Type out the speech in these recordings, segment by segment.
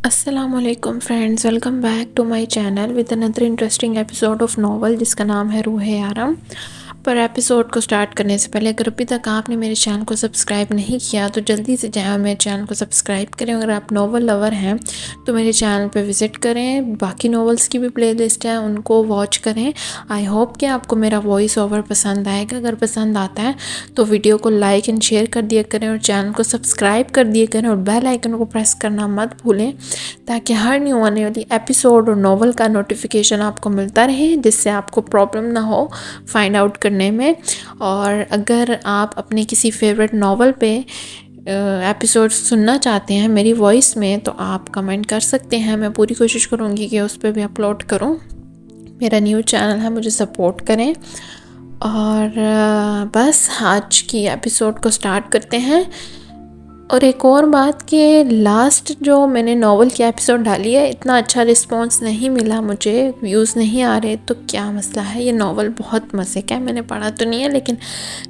السلام علیکم friends, welcome back to my channel with another interesting episode of novel جس کا نام ہے روح آرام۔ پر ایپیسوڈ کو سٹارٹ کرنے سے پہلے اگر ابھی تک آپ نے میرے چینل کو سبسکرائب نہیں کیا تو جلدی سے جائیں اور میرے چینل کو سبسکرائب کریں۔ اگر آپ ناول لور ہیں تو میرے چینل پہ وزٹ کریں، باقی ناولز کی بھی پلے لسٹ ہے، ان کو واچ کریں۔ آئی ہوپ کہ آپ کو میرا وائس اوور پسند آئے گا۔ اگر پسند آتا ہے تو ویڈیو کو لائک اینڈ شیئر کر دیا کریں اور چینل کو سبسکرائب کر دیا کریں اور بیل آئیکن کو پریس کرنا مت بھولیں تاکہ ہر نیو آنے والی ایپیسوڈ اور ناول کا نوٹیفیکیشن آپ کو ملتا رہے، جس سے آپ کو پرابلم نہ ہو فائنڈ آؤٹ کرنے میں۔ اور اگر آپ اپنے کسی فیوریٹ ناول پہ ایپیسوڈ سننا چاہتے ہیں میری وائس میں تو آپ کمنٹ کر سکتے ہیں، میں پوری کوشش کروں گی کہ اس پہ بھی اپلوڈ کروں۔ میرا نیو چینل ہے، مجھے سپورٹ کریں۔ اور بس آج کی ایپیسوڈ کو سٹارٹ کرتے ہیں۔ اور ایک اور بات کہ لاسٹ جو میں نے ناول کی ایپیسوڈ ڈالی ہے اتنا اچھا رسپانس نہیں ملا، مجھے ویوز نہیں آ رہے، تو کیا مسئلہ ہے؟ یہ ناول بہت مزے کا ہے، میں نے پڑھا تو نہیں ہے لیکن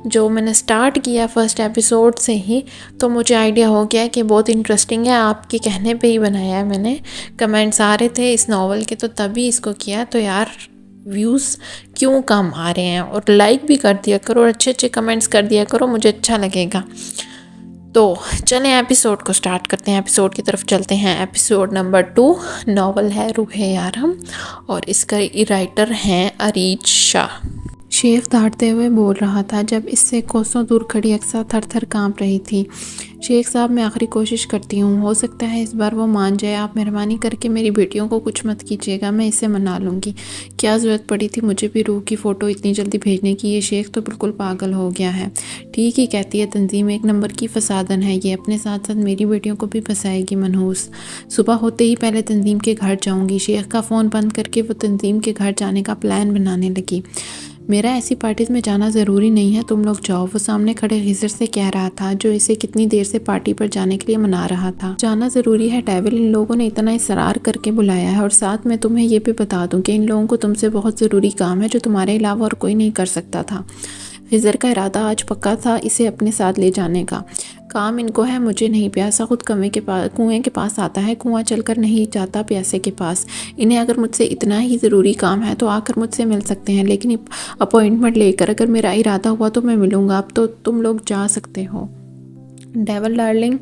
جو میں نے سٹارٹ کیا فرسٹ ایپیسوڈ سے ہی تو مجھے آئیڈیا ہو گیا کہ بہت انٹرسٹنگ ہے۔ آپ کے کہنے پہ ہی بنایا ہے میں نے، کمنٹس آ رہے تھے اس ناول کے تو تبھی اس کو کیا۔ تو یار ویوز کیوں کم آ رہے ہیں؟ اور لائک بھی کر دیا کرو اور اچھے اچھے کمنٹس کر دیا کرو، مجھے اچھا لگے گا۔ تو چلیں ایپیسوڈ کو سٹارٹ کرتے ہیں، ایپیسوڈ کی طرف چلتے ہیں۔ ایپیسوڈ نمبر 2 ناول ہے روح آرام اور اس کا رائٹر ہیں اریج شاہ۔ شیخ دھاڑتے ہوئے بول رہا تھا جب اس سے کوسوں دور کھڑی اقصیٰ تھر تھر کانپ رہی تھی۔ شیخ صاحب میں آخری کوشش کرتی ہوں، ہو سکتا ہے اس بار وہ مان جائے، آپ مہربانی کر کے میری بیٹیوں کو کچھ مت کیجیے گا، میں اسے منا لوں گی۔ کیا ضرورت پڑی تھی مجھے بھی روح کی فوٹو اتنی جلدی بھیجنے کی؟ یہ شیخ تو بالکل پاگل ہو گیا ہے۔ ٹھیک ہی کہتی ہے، تنظیم ایک نمبر کی فسادن ہے، یہ اپنے ساتھ ساتھ میری بیٹیوں کو بھی پھنسائے گی منحوس۔ صبح ہوتے ہی پہلے تنظیم کے گھر جاؤں گی۔ شیخ کا فون بند کر کے وہ تنظیم کے گھر جانے کا پلان بنانے لگی۔ میرا ایسی پارٹیز میں جانا ضروری نہیں ہے، تم لوگ جاؤ، وہ سامنے کھڑے خضر سے کہہ رہا تھا جو اسے کتنی دیر سے پارٹی پر جانے کے لیے منا رہا تھا۔ جانا ضروری ہے ڈیول، ان لوگوں نے اتنا اصرار کر کے بلایا ہے، اور ساتھ میں تمہیں یہ بھی بتا دوں کہ ان لوگوں کو تم سے بہت ضروری کام ہے جو تمہارے علاوہ اور کوئی نہیں کر سکتا تھا۔ خضر کا ارادہ آج پکا تھا اسے اپنے ساتھ لے جانے کا۔ کام ان کو ہے، مجھے نہیں، پیاسا خود کنویں کے پاس آتا ہے، کنواں چل کر نہیں جاتا پیاسے کے پاس۔ انہیں اگر مجھ سے اتنا ہی ضروری کام ہے تو آ کر مجھ سے مل سکتے ہیں، لیکن اپوائنٹمنٹ لے کر اگر میرا ارادہ ہوا تو میں ملوں گا۔ اب تو تم لوگ جا سکتے ہو۔ ڈیول ڈارلنگ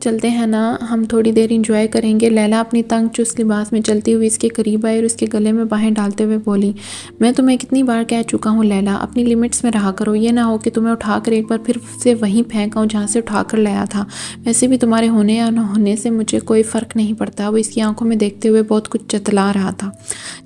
چلتے ہیں نا، ہم تھوڑی دیر انجوائے کریں گے۔ لیلا اپنی تنگ چست لباس میں چلتی ہوئی اس کے قریب آئی اور اس کے گلے میں باہیں ڈالتے ہوئے بولی، میں تمہیں کتنی بار کہہ چکا ہوں لیلا، اپنی لیمٹس میں رہا کرو، یہ نہ ہو کہ تمہیں اٹھا کر ایک بار پھر سے وہیں پھینکاؤں جہاں سے اٹھا کر لایا تھا۔ ویسے بھی تمہارے ہونے یا نہ ہونے سے مجھے کوئی فرق نہیں پڑتا۔ وہ اس کی آنکھوں میں دیکھتے ہوئے بہت کچھ جتلا رہا تھا۔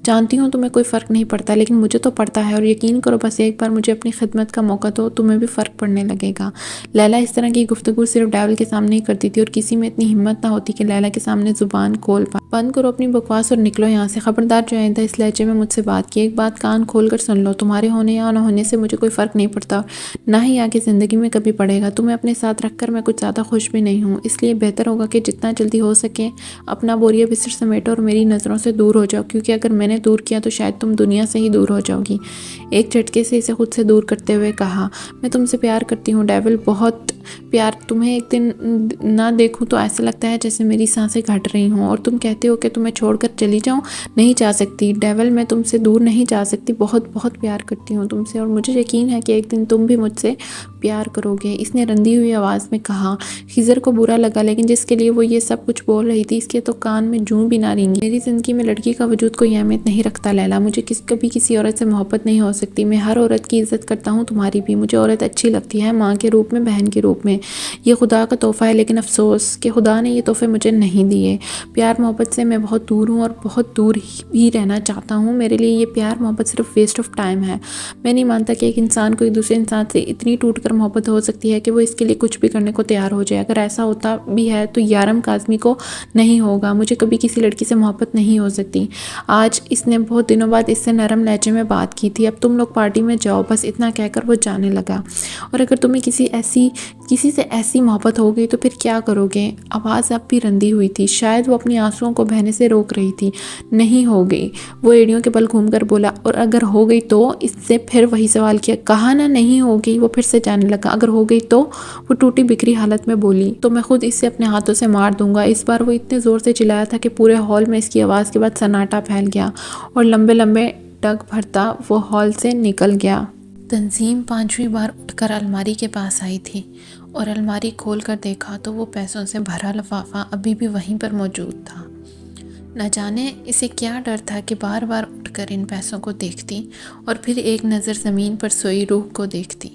جانتی ہوں تمہیں کوئی فرق نہیں پڑتا، لیکن مجھے تو پڑتا ہے، اور یقین کرو بس ایک بار مجھے اپنی خدمت کا موقع دو، تمہیں بھی فرق پڑنے لگے گا۔ لیلا اس طرح کی گفتگو صرف ڈیول کے سامنے ہی کرتی تھی، اور کسی میں اتنی ہمت نہ ہوتی کہ لیلا کے سامنے زبان کھول پائے۔ بند کرو اپنی بکواس اور نکلو یہاں سے، خبردار جو آئندہ اس لہجے میں مجھ سے بات کی ایک بات کان کھول کر سن لو، تمہارے ہونے یا نہ ہونے سے مجھے کوئی فرق نہیں پڑتا، نہ ہی آگے زندگی میں کبھی پڑے گا۔ تمہیں اپنے ساتھ رکھ کر میں کچھ زیادہ خوش بھی نہیں ہوں، اس لیے بہتر ہوگا کہ جتنا جلدی ہو سکے اپنا بوریا بستر سمیٹو اور میری نظروں سے دور ہو جاؤ، کیونکہ اگر میں نے دور کیا تو شاید تم دنیا سے ہی دور ہو جاؤ گی۔ ایک جھٹکے سے اسے خود سے دور کرتے ہوئے کہا، میں تم سے پیار کرتی ہوں ڈیول، بہت پیار۔ تمہیں ایک دن نہ دیکھوں تو ایسا لگتا ہے جیسے میری سانسیں گھٹ رہی ہوں، اور تم کہتے ہو کہ تمہیں چھوڑ کر چلی جاؤں، نہیں جا سکتی ڈیول، میں تم سے دور نہیں جا سکتی، بہت بہت پیار کرتی ہوں تم سے، اور مجھے یقین ہے کہ ایک دن تم بھی مجھ سے پیار کرو گے، اس نے رندی ہوئی آواز میں کہا۔ خضر کو برا لگا، لیکن جس کے لیے وہ یہ سب کچھ بول رہی تھی اس کے تو کان میں جوں بھی نہ رینگی۔ میری زندگی میں لڑکی کا وجود کوئی اہمیت نہیں رکھتا لیلا، مجھے کبھی کسی عورت سے محبت نہیں ہو سکتی، میں ہر عورت کی عزت کرتا ہوں، تمہاری بھی۔ مجھے عورت اچھی لگتی ہے، ماں کے روپ میں، بہن کے روپ میں، یہ خدا کا تحفہ ہے، لیکن افسوس کہ خدا نے یہ تحفے مجھے نہیں دیے۔ پیار محبت سے میں بہت دور ہوں، اور بہت دور ہی رہنا چاہتا ہوں۔ میرے لیے یہ پیار محبت صرف ویسٹ آف ٹائم ہے۔ میں نہیں مانتا کہ ایک انسان کو ایک دوسرے انسان سے اتنی ٹوٹ کر محبت ہو سکتی ہے کہ وہ اس کے لیے کچھ بھی کرنے کو تیار ہو جائے۔ اگر ایسا ہوتا بھی ہے تو یارم کاظمی کو نہیں ہوگا۔ مجھے کبھی کسی لڑکی سے محبت نہیں ہو سکتی۔ آج اس نے بہت دنوں بعد اس سے نرم لہجے میں بات کی تھی۔ اب تم لوگ پارٹی میں جاؤ، بس اتنا کہہ کر وہ جانے لگا۔ اور اگر تمہیں کسی سے ایسی محبت ہو گئی تو پھر کیا کرو گے؟ آواز اب بھی رندی ہوئی تھی، شاید وہ اپنی آنسوؤں کو بہنے سے روک رہی تھی۔ نہیں ہو گئی، وہ ایڑیوں کے بل گھوم کر بولا۔ اور اگر ہو گئی تو؟ اس سے پھر وہی سوال کیا۔ کہا نا نہیں ہو گئی۔ وہ پھر سے جانے لگا۔ اگر ہو گئی تو؟ وہ ٹوٹی بکھری حالت میں بولی، تو میں خود اسے اپنے ہاتھوں سے مار دوں گا۔ اس بار وہ اتنے زور سے چلایا تھا کہ پورے ہال میں اس کی آواز کے بعد سناٹا پھیل گیا اور لمبے لمبے ڈگ بھرتا وہ ہال سے نکل گیا۔ تنظیم 5ویں بار اٹھ کر الماری کے پاس آئی تھی اور الماری کھول کر دیکھا تو وہ پیسوں سے بھرا لفافہ ابھی بھی وہیں پر موجود تھا۔ نہ جانے اسے کیا ڈر تھا کہ بار بار اٹھ کر ان پیسوں کو دیکھتی اور پھر ایک نظر زمین پر سوئی روح کو دیکھتی۔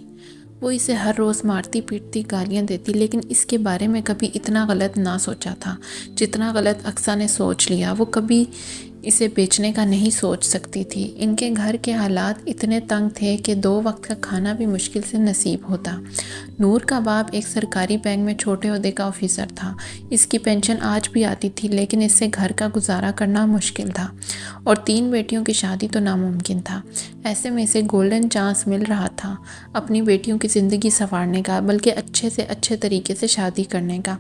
وہ اسے ہر روز مارتی پیٹتی گالیاں دیتی، لیکن اس کے بارے میں کبھی اتنا غلط نہ سوچا تھا جتنا غلط اقصیٰ نے سوچ لیا۔ وہ کبھی اسے بیچنے کا نہیں سوچ سکتی تھی۔ ان کے گھر کے حالات اتنے تنگ تھے کہ 2 وقت کا کھانا بھی مشکل سے نصیب ہوتا۔ نور کا باپ ایک سرکاری بینک میں چھوٹے عہدے کا آفیسر تھا۔ اس کی پینشن آج بھی آتی تھی، لیکن اس سے گھر کا گزارا کرنا مشکل تھا اور 3 بیٹیوں کی شادی تو ناممکن تھا۔ ایسے میں اسے گولڈن چانس مل رہا تھا اپنی بیٹیوں کی زندگی سنوارنے کا، بلکہ اچھے سے اچھے طریقے سے شادی کرنے کا۔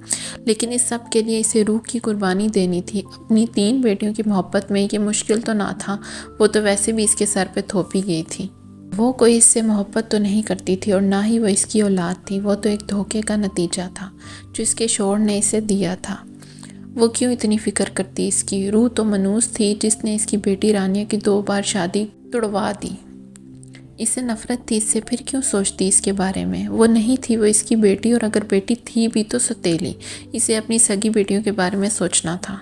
لیکن اس سب کے لیے اسے روح کی قربانی دینی تھی۔ اپنی 3 بیٹیوں کی محبت میں یہ مشکل تو نہ تھا، وہ تو ویسے بھی اس کے سر پہ تھوپی گئی تھی۔ وہ کوئی اس سے محبت تو نہیں کرتی تھی اور نہ ہی وہ اس کی اولاد تھی۔ وہ تو ایک دھوکے کا نتیجہ تھا جو اس کے شوہر نے اسے دیا تھا۔ وہ کیوں اتنی فکر کرتی اس کی؟ روح تو منوس تھی جس نے اس کی بیٹی رانیہ کی 2 بار شادی تڑوا دی۔ اسے نفرت تھی اس سے، پھر کیوں سوچتی اس کے بارے میں؟ وہ نہیں تھی، وہ اس کی بیٹی، اور اگر بیٹی تھی بھی تو ستیلی۔ اسے اپنی سگی بیٹیوں کے بارے میں سوچنا تھا۔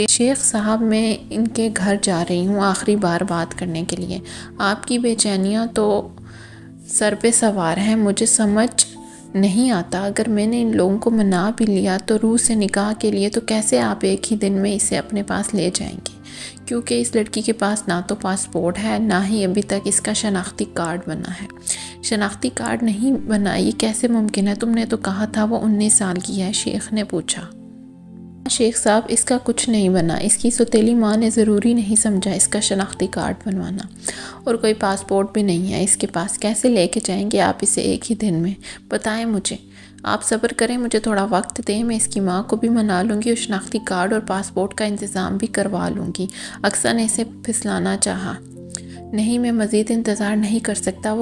شیخ صاحب، میں ان کے گھر جا رہی ہوں آخری بار بات کرنے کے لیے۔ آپ کی بے چینیاں تو سر پہ سوار ہیں۔ مجھے سمجھ نہیں آتا، اگر میں نے ان لوگوں کو منا بھی لیا تو روح سے نکاح کے لیے، تو کیسے آپ ایک ہی دن میں اسے اپنے پاس لے جائیں گے؟ کیونکہ اس لڑکی کے پاس نہ تو پاسپورٹ ہے، نہ ہی ابھی تک اس کا شناختی کارڈ بنا ہے۔ شناختی کارڈ نہیں بنا، یہ کیسے ممکن ہے؟ تم نے تو کہا تھا وہ 19 سال کی ہے، شیخ نے پوچھا۔ شیخ صاحب، اس کا کچھ نہیں بنا۔ اس کی سوتیلی ماں نے ضروری نہیں سمجھا اس کا شناختی کارڈ بنوانا، اور کوئی پاسپورٹ بھی نہیں ہے اس کے پاس۔ کیسے لے کے جائیں گے آپ اسے ایک ہی دن میں؟ بتائیں مجھے۔ آپ صبر کریں، مجھے تھوڑا وقت دیں، میں اس کی ماں کو بھی منا لوں گی اور شناختی کارڈ اور پاسپورٹ کا انتظام بھی کروا لوں گی۔ اقصیٰ نے اسے پھسلانا چاہا۔ نہیں، میں مزید انتظار نہیں کر سکتا،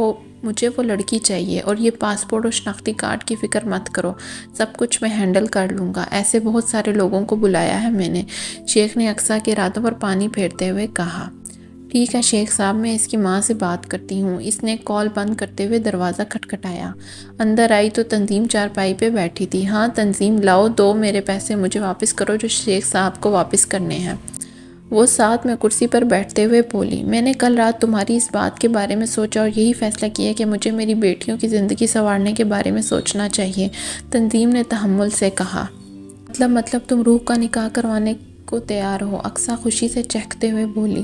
مجھے وہ لڑکی چاہیے، اور یہ پاسپورٹ اور شناختی کارڈ کی فکر مت کرو، سب کچھ میں ہینڈل کر لوں گا۔ ایسے بہت سارے لوگوں کو بلایا ہے میں نے، شیخ نے اقصیٰ کے ارادوں پر پانی پھیرتے ہوئے کہا۔ ٹھیک ہے شیخ صاحب، میں اس کی ماں سے بات کرتی ہوں۔ اس نے کال بند کرتے ہوئے دروازہ کھٹکھٹایا۔ اندر آئی تو تنظیم چارپائی پہ بیٹھی تھی۔ ہاں تنظیم، لاؤ 2 میرے پیسے مجھے واپس کرو جو شیخ صاحب کو واپس کرنے ہیں۔ وہ ساتھ میں کرسی پر بیٹھتے ہوئے بولی۔ میں نے کل رات تمہاری اس بات کے بارے میں سوچا اور یہی فیصلہ کیا کہ مجھے میری بیٹیوں کی زندگی سنوارنے کے بارے میں سوچنا چاہیے، تنظیم نے تحمل سے کہا۔ مطلب تم روح کا نکاح کروانے کو تیار ہو؟ اقصیٰ خوشی سے چہکتے ہوئے بولی۔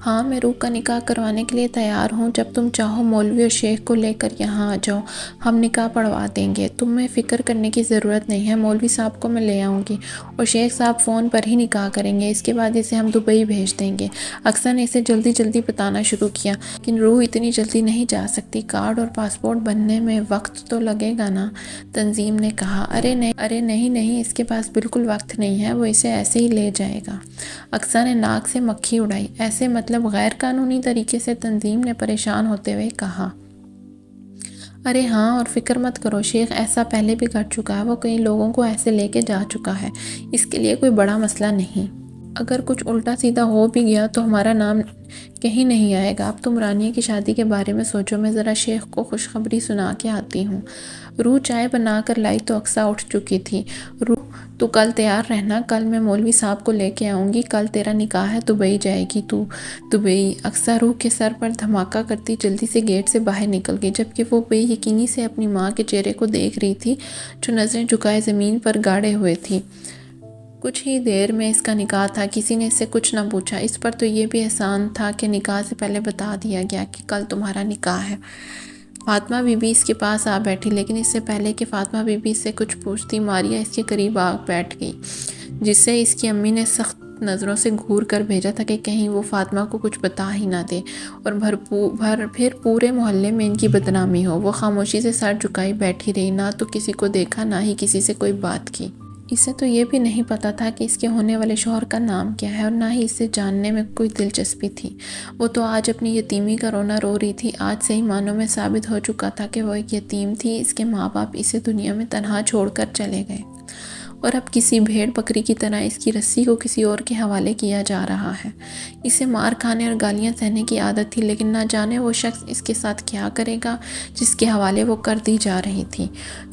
ہاں، میں روح کا نکاح کروانے کے لیے تیار ہوں۔ جب تم چاہو مولوی اور شیخ کو لے کر یہاں آ جاؤ، ہم نکاح پڑھوا دیں گے۔ تمہیں فکر کرنے کی ضرورت نہیں ہے، مولوی صاحب کو میں لے آؤں گی اور شیخ صاحب فون پر ہی نکاح کریں گے۔ اس کے بعد اسے ہم دبئی بھیج دیں گے۔ اقصیٰ نے اسے جلدی بتانا شروع کیا۔ لیکن روح اتنی جلدی نہیں جا سکتی، کارڈ اور پاسپورٹ بننے میں وقت تو لگے گا نا، تنظیم نے کہا۔ ارے نہیں، اس کے پاس بالکل وقت نہیں ہے، وہ اسے ایسے ہی لے جائے گا۔ اقصیٰ نے ناک سے مکھی اڑائی۔ ایسے مطلب غیر قانونی طریقے سے؟ تنظیم نے پریشان ہوتے ہوئے کہا۔ ارے ہاں، اور فکر مت کرو، شیخ ایسا پہلے بھی کر چکا ہے، وہ کئی لوگوں کو ایسے لے کے جا چکا ہے، اس کے لیے کوئی بڑا مسئلہ نہیں۔ اگر کچھ الٹا سیدھا ہو بھی گیا تو ہمارا نام کہیں نہیں آئے گا۔ اب تم رانیہ کی شادی کے بارے میں سوچو، میں ذرا شیخ کو خوشخبری سنا کے آتی ہوں۔ روح چائے بنا کر لائی تو اقصیٰ اٹھ چکی تھی۔ روح، تو کل تیار رہنا، کل میں مولوی صاحب کو لے کے آؤں گی، کل تیرا نکاح ہے، دبئی جائے گی تو؟ دبئی؟ اقصیٰ روح کے سر پر دھماکہ کرتی جلدی سے گیٹ سے باہر نکل گئی، جبکہ وہ بے یقینی سے اپنی ماں کے چہرے کو دیکھ رہی تھی جو نظریں جھکائے زمین پر گاڑے ہوئے تھی۔ کچھ ہی دیر میں اس کا نکاح تھا، کسی نے اس سے کچھ نہ پوچھا۔ اس پر تو یہ بھی احسان تھا کہ نکاح سے پہلے بتا دیا گیا کہ کل تمہارا نکاح ہے۔ فاطمہ بی بی اس کے پاس آ بیٹھی، لیکن اس سے پہلے کہ فاطمہ بی بی اس سے کچھ پوچھتی، ماریہ اس کے قریب آ بیٹھ گئی، جس سے اس کی امی نے سخت نظروں سے گھور کر بھیجا تھا کہ کہیں وہ فاطمہ کو کچھ بتا ہی نہ دے اور پھر پورے محلے میں ان کی بدنامی ہو۔ وہ خاموشی سے سر جھکائی بیٹھی رہی، نہ تو کسی کو دیکھا نہ ہی کسی سے کوئی بات کی۔ اسے تو یہ بھی نہیں پتا تھا کہ اس کے ہونے والے شوہر کا نام کیا ہے اور نہ ہی اسے جاننے میں کوئی دلچسپی تھی۔ وہ تو آج اپنی یتیمی کا رونا رو رہی تھی۔ آج صحیح معنوں میں ثابت ہو چکا تھا کہ وہ ایک یتیم تھی۔ اس کے ماں باپ اسے دنیا میں تنہا چھوڑ کر چلے گئے اور اب کسی بھیڑ بکری کی طرح اس کی رسی کو کسی اور کے حوالے کیا جا رہا ہے۔ اسے مار کھانے اور گالیاں سہنے کی عادت تھی، لیکن نہ جانے وہ شخص اس کے ساتھ کیا کرے گا جس کے حوالے وہ کر دی جا رہی تھی۔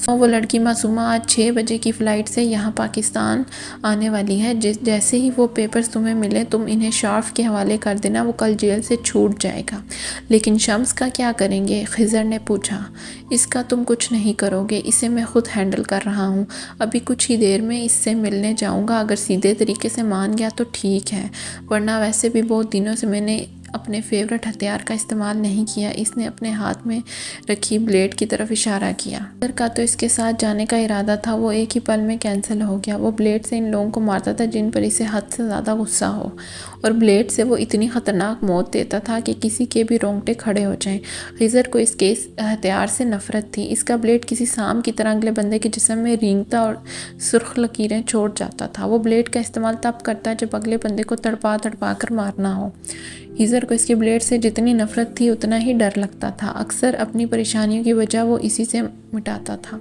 وہ لڑکی معصومہ آج 6 بجے کی فلائٹ سے یہاں پاکستان آنے والی ہے۔ جیسے ہی وہ پیپرز تمہیں ملے تم انہیں شارف کے حوالے کر دینا، وہ کل جیل سے چھوٹ جائے گا۔ لیکن شمس کا کیا کریں گے؟ خضر نے پوچھا۔ اس کا تم کچھ نہیں کرو گے، اسے میں خود ہینڈل کر رہا ہوں۔ ابھی کچھ ہی دیر میں اس سے ملنے جاؤں گا، اگر سیدھے طریقے سے مان گیا تو ٹھیک ہے، ورنہ ویسے بھی بہت دنوں سے میں نے اپنے فیورٹ ہتھیار کا استعمال نہیں کیا۔ اس نے اپنے ہاتھ میں رکھی بلیڈ کی طرف اشارہ کیا۔ خضر کا تو اس کے ساتھ جانے کا ارادہ تھا، وہ ایک ہی پل میں کینسل ہو گیا۔ وہ بلیڈ سے ان لوگوں کو مارتا تھا جن پر اسے حد سے زیادہ غصہ ہو، اور بلیڈ سے وہ اتنی خطرناک موت دیتا تھا کہ کسی کے بھی رونگٹے کھڑے ہو جائیں۔ خضر کو اس کے ہتھیار سے نفرت تھی۔ اس کا بلیڈ کسی سانپ کی طرح اگلے بندے کے جسم میں رینگتا اور سرخ لکیریں چھوڑ جاتا تھا۔ وہ بلیڈ کا استعمال تب کرتا جب اگلے بندے کو تڑپا تڑپا کر مارنا ہو۔ خضر کو اس کے بلیڈ سے جتنی نفرت تھی اتنا ہی ڈر لگتا تھا۔ اکثر اپنی پریشانیوں کی وجہ وہ اسی سے مٹاتا تھا۔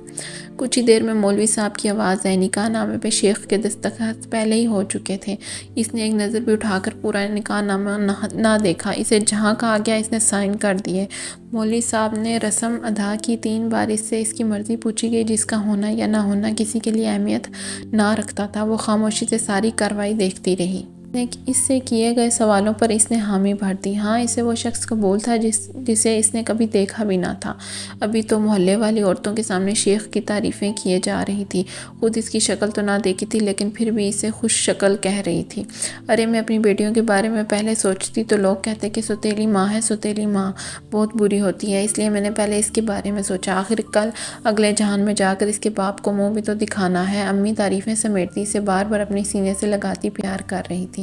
کچھ ہی دیر میں مولوی صاحب کی آواز آئی۔ نکاح نامے پہ شیخ کے دستخط پہلے ہی ہو چکے تھے۔ اس نے ایک نظر بھی اٹھا کر پورا نکاح نامہ نہ دیکھا، اسے جہاں کہا گیا اس نے سائن کر دیے۔ مولوی صاحب نے رسم ادا کی۔ 3 بار اس سے اس کی مرضی پوچھی گئی، جس کا ہونا یا نہ ہونا کسی کے لیے اہمیت نہ رکھتا تھا۔ وہ خاموشی سے ساری کارروائی دیکھتی رہی۔ اس سے کیے گئے سوالوں پر اس نے حامی بھر دی۔ ہاں، اسے وہ شخص قبول تھا جسے اس نے کبھی دیکھا بھی نہ تھا۔ ابھی تو محلے والی عورتوں کے سامنے شیخ کی تعریفیں کیے جا رہی تھی۔ خود اس کی شکل تو نہ دیکھی تھی، لیکن پھر بھی اسے خوش شکل کہہ رہی تھی۔ ارے میں اپنی بیٹیوں کے بارے میں پہلے سوچتی تو لوگ کہتے کہ سوتیلی ماں ہے، سوتیلی ماں بہت بری ہوتی ہے، اس لیے میں نے پہلے اس کے بارے میں سوچا۔ آخر کل اگلے جہان میں جا کر اس کے باپ کو منہ بھی تو دکھانا ہے۔ امی تعریفیں سمیٹتی اسے بار بار اپنے سینے سے لگاتی پیار کر رہی تھی۔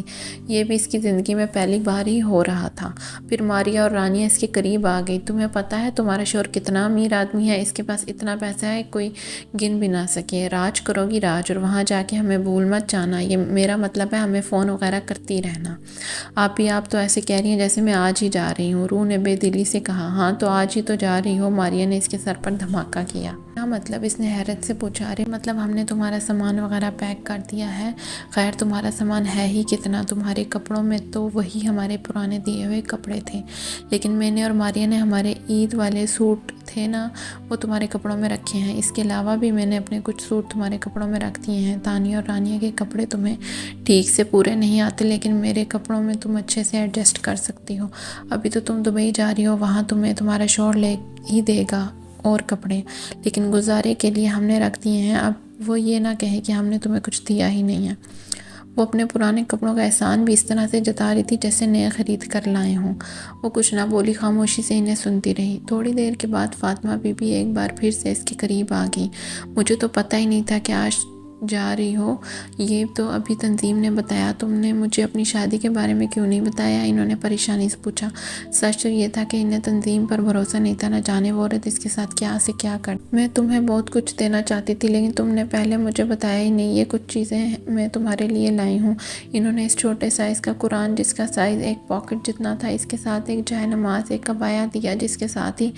یہ بھی اس کی زندگی میں پہلی بار ہی ہو رہا تھا۔ پھر ماریا اور رانیہ اس کے قریب آ گئی۔ تمہیں پتہ ہے تمہارا شوہر کتنا امیر آدمی ہے، اس کے پاس اتنا پیسہ ہے کوئی گن بھی نہ سکے۔ راج کرو گی راج، اور وہاں جا کے ہمیں بھول مت جانا، یہ میرا مطلب ہے ہمیں فون وغیرہ کرتی رہنا۔ آپ تو ایسے کہہ رہی ہیں جیسے میں آج ہی جا رہی ہوں، روح نے بے دلی سے کہا۔ ہاں تو آج ہی تو جا رہی ہو، ماریا نے اس کے سر پر دھماکہ کیا۔ کیا مطلب؟ اس نے حیرت سے پوچھا۔ ارے مطلب ہم نے تمہارا سامان وغیرہ پیک کر دیا ہے۔ خیر تمہارا سامان ہے ہی کتنا، تمہارے کپڑوں میں تو وہی ہمارے پرانے دیے ہوئے کپڑے تھے، لیکن میں نے اور ماریا نے ہمارے عید والے سوٹ تھے نا، وہ تمہارے کپڑوں میں رکھے ہیں۔ اس کے علاوہ بھی میں نے اپنے کچھ سوٹ تمہارے کپڑوں میں رکھ دیے ہیں۔ تانیہ اور رانیہ کے کپڑے تمہیں ٹھیک سے پورے نہیں آتے، لیکن میرے کپڑوں میں تم اچھے سے ایڈجسٹ کر سکتی ہو۔ ابھی تو تم دبئی جا رہی ہو، وہاں تمہیں تمہارا شوہر لے ہی دے گا اور کپڑے، لیکن گزارے کے لیے ہم نے رکھ دیے ہیں۔ اب وہ یہ نہ کہے کہ ہم نے تمہیں کچھ دیا ہی نہیں ہے۔ وہ اپنے پرانے کپڑوں کا احسان بھی اس طرح سے جتا رہی تھی جیسے نئے خرید کر لائے ہوں۔ وہ کچھ نہ بولی، خاموشی سے انہیں سنتی رہی۔ تھوڑی دیر کے بعد فاطمہ بی بی ایک بار پھر سے اس کے قریب آ گئی۔ مجھے تو پتہ ہی نہیں تھا کہ آج جا رہی ہو، یہ تو ابھی تنظیم نے بتایا۔ تم نے مجھے اپنی شادی کے بارے میں کیوں نہیں بتایا؟ انہوں نے پریشانی سے پوچھا۔ سچ تو یہ تھا کہ انہیں تنظیم پر بھروسہ نہیں تھا، نہ جانے وہ عورت اس کے ساتھ کیا سے کیا کر۔ میں تمہیں بہت کچھ دینا چاہتی تھی، لیکن تم نے پہلے مجھے بتایا ہی نہیں۔ یہ کچھ چیزیں میں تمہارے لیے لائی ہوں۔ انہوں نے اس چھوٹے سائز کا قرآن جس کا سائز ایک پاکٹ جتنا تھا، اس کے ساتھ ایک جائے نماز، ایک عبایا دیا جس کے ساتھ ہی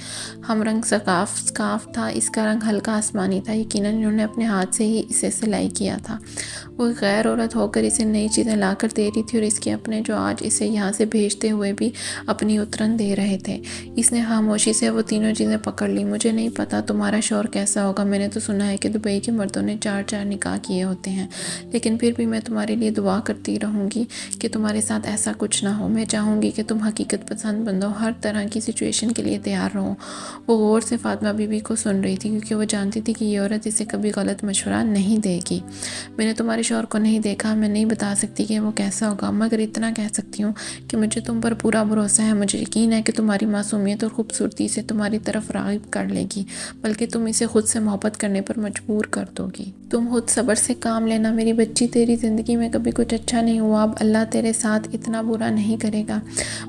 ہم رنگ سکارف تھا، اس کا رنگ ہلکا آسمانی تھا۔ یقیناً انہوں نے اپنے ہاتھ سے ہی اسے سلائی کیا تھا۔ وہ غیر عورت ہو کر اسے نئی چیزیں لا کر دے رہی تھی، اور اس کے اپنے جو آج اسے یہاں سے بھیجتے ہوئے بھی اپنی اترن دے رہے تھے۔ اس نے خاموشی سے وہ تینوں چیزیں پکڑ لی۔ مجھے نہیں پتا تمہارا شوہر کیسا ہوگا، میں نے تو سنا ہے کہ دبئی کے مردوں نے 4 نکاح کیے ہوتے ہیں، لیکن پھر بھی میں تمہارے لیے دعا کرتی رہوں گی کہ تمہارے ساتھ ایسا کچھ نہ ہو۔ میں چاہوں گی کہ تم حقیقت پسند بنو، ہر طرح کی سچویشن کے لیے تیار رہو۔ وہ غور سے فاطمہ بی بی کو سن رہی تھی، کیونکہ وہ جانتی تھی کہ یہ عورت اسے کبھی غلط مشورہ نہیں دے رہے گی۔ میں نے تمہارے شوہر کو نہیں دیکھا، میں نہیں بتا سکتی کہ وہ کیسا ہوگا، مگر اتنا کہہ سکتی ہوں کہ مجھے تم پر پورا بھروسہ ہے۔ مجھے یقین ہے کہ تمہاری معصومیت اور خوبصورتی سے تمہاری طرف راغب کر لے گی، بلکہ تم اسے خود سے محبت کرنے پر مجبور کر دو گی۔ تم خود صبر سے کام لینا میری بچی، تیری زندگی میں کبھی کچھ اچھا نہیں ہوا، اب اللہ تیرے ساتھ اتنا برا نہیں کرے گا۔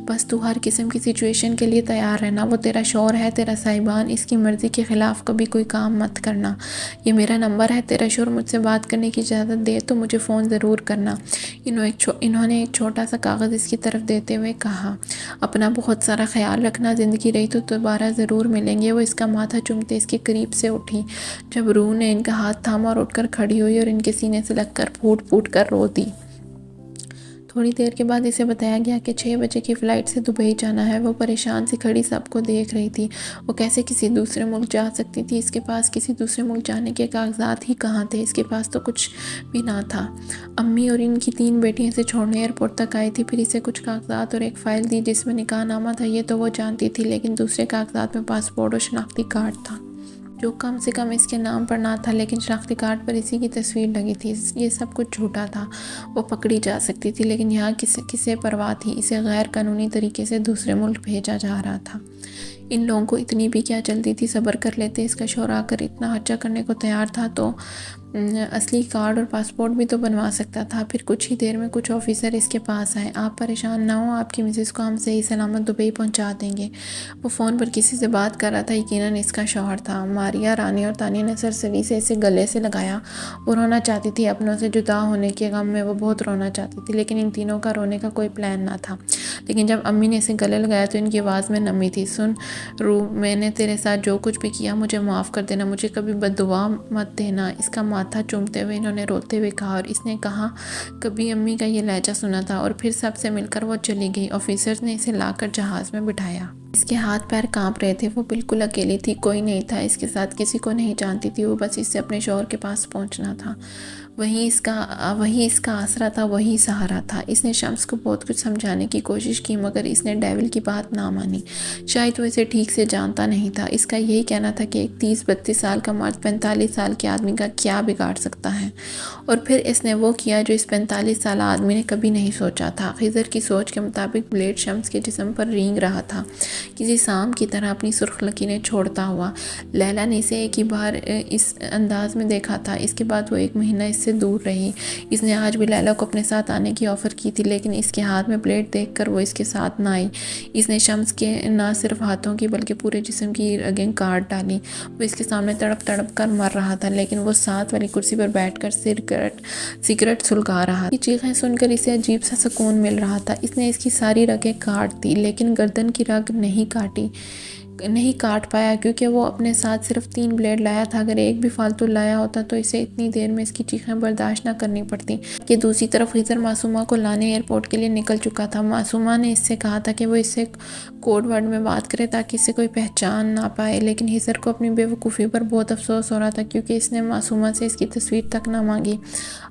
بس تو ہر قسم کی سچویشن کے لیے تیار رہنا۔ وہ تیرا شوہر ہے، تیرا صاحبان، اس کی مرضی کے خلاف کبھی کوئی کام مت کرنا۔ یہ میرا نمبر ہے، تیرا شوہر مجھ سے بات کرنے کی اجازت دے تو مجھے فون ضرور کرنا۔ انہوں نے ایک چھوٹا سا کاغذ اس کی طرف دیتے ہوئے کہا، اپنا بہت سارا خیال رکھنا، زندگی رہی تو دوبارہ ضرور ملیں گے۔ وہ اس کا ماتھا چومتے اس کے قریب سے اٹھی، جب روح نے ان کا ہاتھ تھاما اور اٹھ کر کھڑی ہوئی اور ان کے سینے سے لگ کر پھوٹ پھوٹ کر رو دی۔ تھوڑی دیر کے بعد اسے بتایا گیا کہ 6 بجے کی فلائٹ سے دبئی جانا ہے۔ وہ پریشان سی کھڑی سب کو دیکھ رہی تھی۔ وہ کیسے کسی دوسرے ملک جا سکتی تھی؟ اس کے پاس کسی دوسرے ملک جانے کے کاغذات ہی کہاں تھے؟ اس کے پاس تو کچھ بھی نہ تھا۔ امی اور ان کی 3 بیٹیاں اسے چھوڑنے ایئرپورٹ تک آئی تھی، پھر اسے کچھ کاغذات اور ایک فائل دی جس میں نکاح نامہ تھا۔ یہ تو وہ جانتی تھی، لیکن دوسرے کاغذات میں پاسپورٹ اور شناختی کارڈ تھا، جو کم سے کم اس کے نام پر نہ تھا، لیکن شناختی کارڈ پر اسی کی تصویر لگی تھی۔ یہ سب کچھ جھوٹا تھا، وہ پکڑی جا سکتی تھی، لیکن یہاں کسے پرواہ تھی؟ اسے غیر قانونی طریقے سے دوسرے ملک بھیجا جا رہا تھا۔ ان لوگوں کو اتنی بھی کیا چلتی تھی، صبر کر لیتے۔ اس کا شوہر آ کر اتنا خرچہ کرنے کو تیار تھا تو اصلی کارڈ اور پاسپورٹ بھی تو بنوا سکتا تھا۔ پھر کچھ ہی دیر میں کچھ آفیسر اس کے پاس آئے۔ آپ پریشان نہ ہوں، آپ کی مسز کو ہم صحیح سلامت دبئی پہنچا دیں گے۔ وہ فون پر کسی سے بات کر رہا تھا، یقیناً اس کا شوہر تھا۔ ماریا، رانی اور تانیا نے سرسری سے اسے گلے سے لگایا۔ وہ رونا چاہتی تھی، اپنوں سے جدا ہونے کے غم میں وہ بہت رونا چاہتی تھی، لیکن ان تینوں کا رونے کا کوئی پلان نہ تھا۔ لیکن جب امی نے اسے گلے لگایا تو ان کی آواز میں نمی تھی۔ سن روح، میں نے تیرے ساتھ جو کچھ بھی کیا مجھے معاف کر دینا، مجھے کبھی بد دعا مت دینا۔ اس کا ماتھا چومتے ہوئے انہوں نے روتے ہوئے کہا، اور اس نے کہا کبھی امی کا یہ لہجہ سنا تھا۔ اور پھر سب سے مل کر وہ چلی گئی۔ آفیسرز نے اسے لا کر جہاز میں بٹھایا۔ اس کے ہاتھ پیر کانپ رہے تھے، وہ بالکل اکیلی تھی، کوئی نہیں تھا اس کے ساتھ، کسی کو نہیں جانتی تھی۔ وہ بس اس سے اپنے شوہر کے پاس پہنچنا تھا، وہی اس کا آسرا تھا، وہی سہارا تھا۔ اس نے شمس کو بہت کچھ سمجھانے کی کوشش کی، مگر اس نے ڈیول کی بات نہ مانی۔ شاید وہ اسے ٹھیک سے جانتا نہیں تھا۔ اس کا یہی کہنا تھا کہ ایک 30-32 سال کا مرد 45 سال کے آدمی کا کیا بگاڑ سکتا ہے، اور پھر اس نے وہ کیا جو اس 45 سالہ آدمی نے کبھی نہیں سوچا تھا۔ خضر کی سوچ کے مطابق بلیڈ شمس کے جسم پر رینگ رہا تھا، کسی سام کی طرح اپنی سرخ لکیریں چھوڑتا ہوا۔ لیلا نے اسے ایک ہی بار اس انداز میں دیکھا تھا، اس کے بعد وہ 1 مہینہ اس سے دور رہی۔ اس نے آج بھی لیلا کو اپنے ساتھ آنے کی آفر کی تھی، لیکن اس کے ہاتھ میں بلیڈ دیکھ کر وہ اس کے ساتھ نہ آئی۔ اس نے شمس کے نہ صرف ہاتھوں کی بلکہ پورے جسم کی رگیں کاٹ ڈالی۔ وہ اس کے سامنے تڑپ تڑپ کر مر رہا تھا، لیکن وہ ساتھ والی کرسی پر بیٹھ کر سگریٹ سلگا رہا تھا۔ یہ چیخیں سن کر اسے عجیب سا سکون مل رہا تھا۔ اس نے اس کی ساری رگیں کاٹ دی، لیکن گردن کی رگ نہیں کاٹ پایا، کیونکہ وہ اپنے ساتھ صرف 3 بلیڈ لایا تھا۔ اگر ایک بھی فالتو لایا ہوتا تو اسے اتنی دیر میں اس کی چیخیں برداشت نہ کرنی پڑتی۔ کہ دوسری طرف خضر معصومہ کو لانے ایئرپورٹ کے لیے نکل چکا تھا۔ معصومہ نے اس سے کہا تھا کہ وہ اس سے کوڈ ورڈ میں بات کرے تاکہ اسے کوئی پہچان نہ پائے، لیکن خضر کو اپنی بے وقوفی پر بہت افسوس ہو رہا تھا، کیونکہ اس نے معصومہ سے اس کی تصویر تک نہ مانگی۔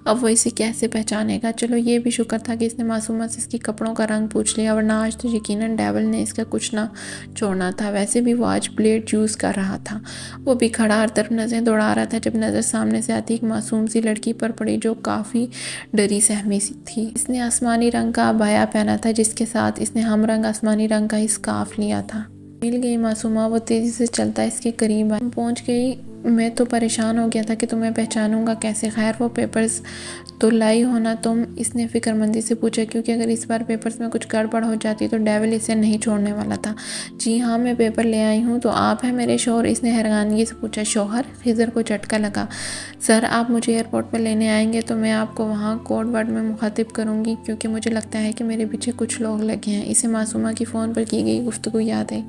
اب وہ اسے کیسے پہچانے گا؟ چلو یہ بھی شکر تھا کہ اس نے معصومہ سے اس کے کپڑوں کا رنگ پوچھ لیا، ورنہ آج تو یقیناً ڈیول نے اس کا کچھ نہ چھوڑنا تھا۔ ویسے بھی وہ آج بلیڈ یوز کر رہا تھا۔ وہ بھی کھڑا ہر طرف نظریں دوڑا رہا تھا، جب نظر سامنے سے آتی ایک معصوم سی لڑکی پر پڑی جو کافی ڈری سہمی تھی۔ اس نے آسمانی رنگ کا عبایا پہنا تھا، جس کے ساتھ اس نے ہم رنگ آسمانی رنگ کا ہی سکارف لیا تھا۔ مل گئی معصومہ، وہ تیزی سے چلتا اس کے قریب آئی۔ پہنچ گئی؟ میں تو پریشان ہو گیا تھا کہ تمہیں پہچانوں گا کیسے۔ خیر وہ پیپرز تو لائی ہو نا تم؟ اس نے فکر مندی سے پوچھا، کیونکہ اگر اس بار پیپرز میں کچھ گڑبڑ ہو جاتی تو ڈیول اسے نہیں چھوڑنے والا تھا۔ جی ہاں، میں پیپر لے آئی ہوں۔ تو آپ ہیں میرے شوہر؟ اس نے حیرانگی سے پوچھا۔ شوہر؟ خضر کو جھٹکا لگا۔ سر، آپ مجھے ایئرپورٹ پر لینے آئیں گے تو میں آپ کو وہاں کوڈ ورڈ میں مخاطب کروں گی، کیونکہ مجھے لگتا ہے کہ میرے پیچھے کچھ لوگ لگے ہیں۔ اسے معصومہ کی فون پر کی گئی گفتگو یاد آئی۔